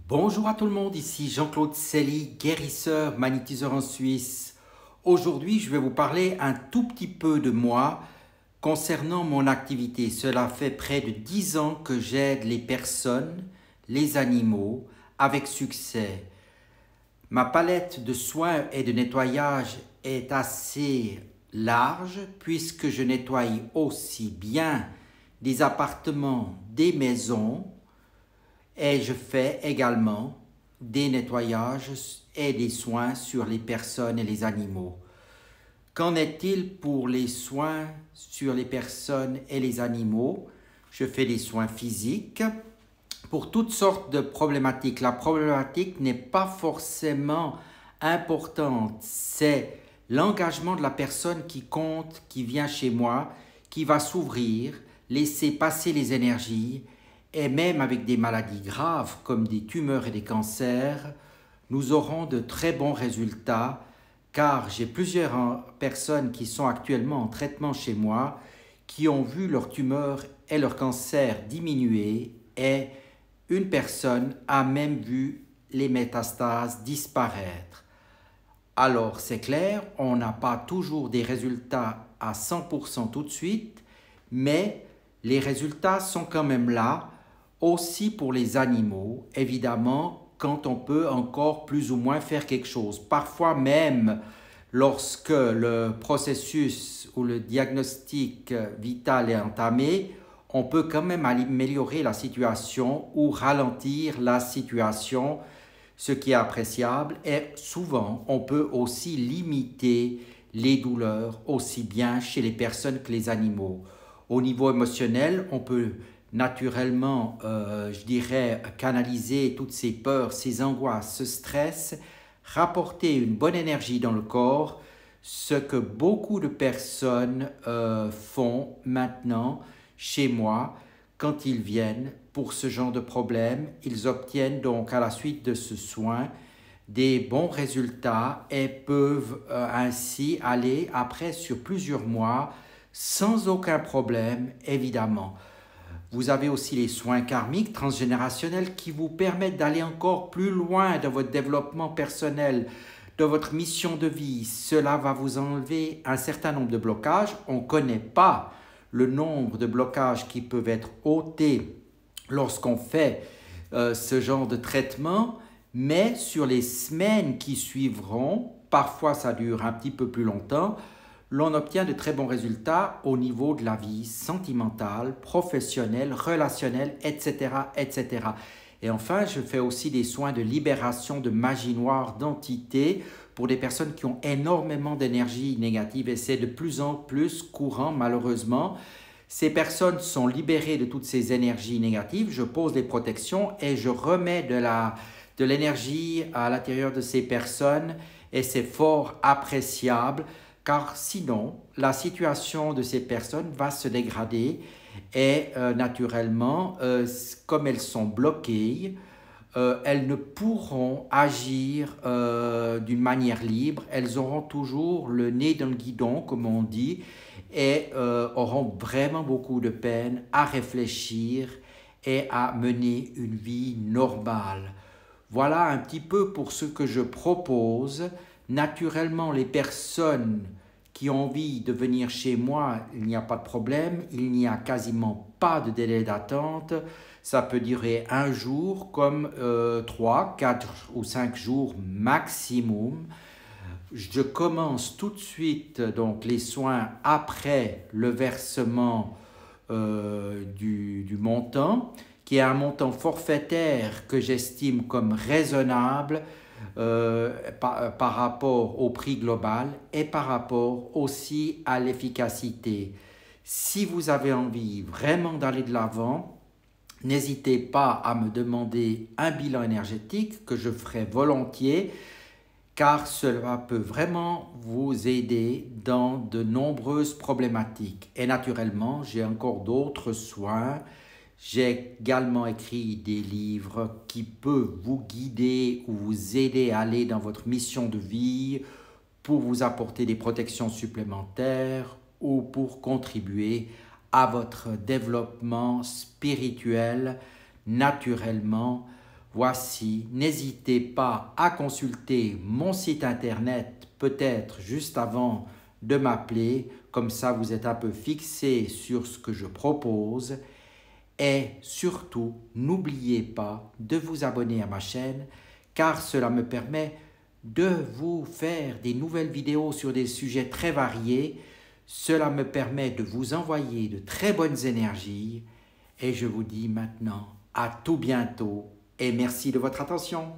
Bonjour à tout le monde, ici Jean-Claude Selly, guérisseur, magnétiseur en Suisse. Aujourd'hui, je vais vous parler un tout petit peu de moi concernant mon activité. Cela fait près de 10 ans que j'aide les personnes, les animaux, avec succès. Ma palette de soins et de nettoyage est assez large puisque je nettoie aussi bien des appartements, des maisons, et je fais également des nettoyages et des soins sur les personnes et les animaux. Qu'en est-il pour les soins sur les personnes et les animaux? Je fais des soins physiques pour toutes sortes de problématiques. La problématique n'est pas forcément importante, c'est l'engagement de la personne qui compte, qui vient chez moi, qui va s'ouvrir, laisser passer les énergies, et même avec des maladies graves comme des tumeurs et des cancers, nous aurons de très bons résultats car j'ai plusieurs personnes qui sont actuellement en traitement chez moi qui ont vu leur tumeur et leur cancer diminuer et une personne a même vu les métastases disparaître. Alors c'est clair, on n'a pas toujours des résultats à 100% tout de suite, mais les résultats sont quand même là, aussi pour les animaux, évidemment, quand on peut encore plus ou moins faire quelque chose. Parfois même, lorsque le processus ou le diagnostic vital est entamé, on peut quand même améliorer la situation ou ralentir la situation, ce qui est appréciable. Et souvent, on peut aussi limiter les douleurs aussi bien chez les personnes que les animaux. Au niveau émotionnel, on peut naturellement, je dirais, canaliser toutes ces peurs, ces angoisses, ce stress, rapporter une bonne énergie dans le corps, ce que beaucoup de personnes font maintenant chez moi quand ils viennent pour ce genre de problème. Ils obtiennent donc à la suite de ce soin des bons résultats et peuvent ainsi aller après sur plusieurs mois sans aucun problème, évidemment. Vous avez aussi les soins karmiques transgénérationnels qui vous permettent d'aller encore plus loin dans votre développement personnel, de votre mission de vie. Cela va vous enlever un certain nombre de blocages. On ne connaît pas le nombre de blocages qui peuvent être ôtés lorsqu'on fait ce genre de traitement, mais sur les semaines qui suivront, parfois ça dure un petit peu plus longtemps, l'on obtient de très bons résultats au niveau de la vie sentimentale, professionnelle, relationnelle, etc., etc. Et enfin, je fais aussi des soins de libération de magie noire, d'entités pour des personnes qui ont énormément d'énergie négative et c'est de plus en plus courant malheureusement. Ces personnes sont libérées de toutes ces énergies négatives, je pose des protections et je remets de l'énergie à l'intérieur de ces personnes et c'est fort appréciable car sinon la situation de ces personnes va se dégrader et naturellement, comme elles sont bloquées, elles ne pourront agir d'une manière libre, elles auront toujours le nez dans le guidon, comme on dit, et auront vraiment beaucoup de peine à réfléchir et à mener une vie normale. Voilà un petit peu pour ce que je propose. Naturellement, les personnes qui ont envie de venir chez moi, il n'y a pas de problème, il n'y a quasiment pas de délai d'attente. Ça peut durer un jour comme 3, 4 ou 5 jours maximum. Je commence tout de suite donc les soins après le versement du montant, qui est un montant forfaitaire que j'estime comme raisonnable par rapport au prix global et par rapport aussi à l'efficacité. Si vous avez envie vraiment d'aller de l'avant, n'hésitez pas à me demander un bilan énergétique que je ferai volontiers car cela peut vraiment vous aider dans de nombreuses problématiques. Et naturellement, j'ai encore d'autres soins. J'ai également écrit des livres qui peuvent vous guider ou vous aider à aller dans votre mission de vie pour vous apporter des protections supplémentaires ou pour contribuer à votre développement spirituel naturellement. Voici, n'hésitez pas à consulter mon site internet peut-être juste avant de m'appeler, comme ça vous êtes un peu fixé sur ce que je propose. Et surtout, n'oubliez pas de vous abonner à ma chaîne car cela me permet de vous faire des nouvelles vidéos sur des sujets très variés. Cela me permet de vous envoyer de très bonnes énergies et je vous dis maintenant à tout bientôt et merci de votre attention.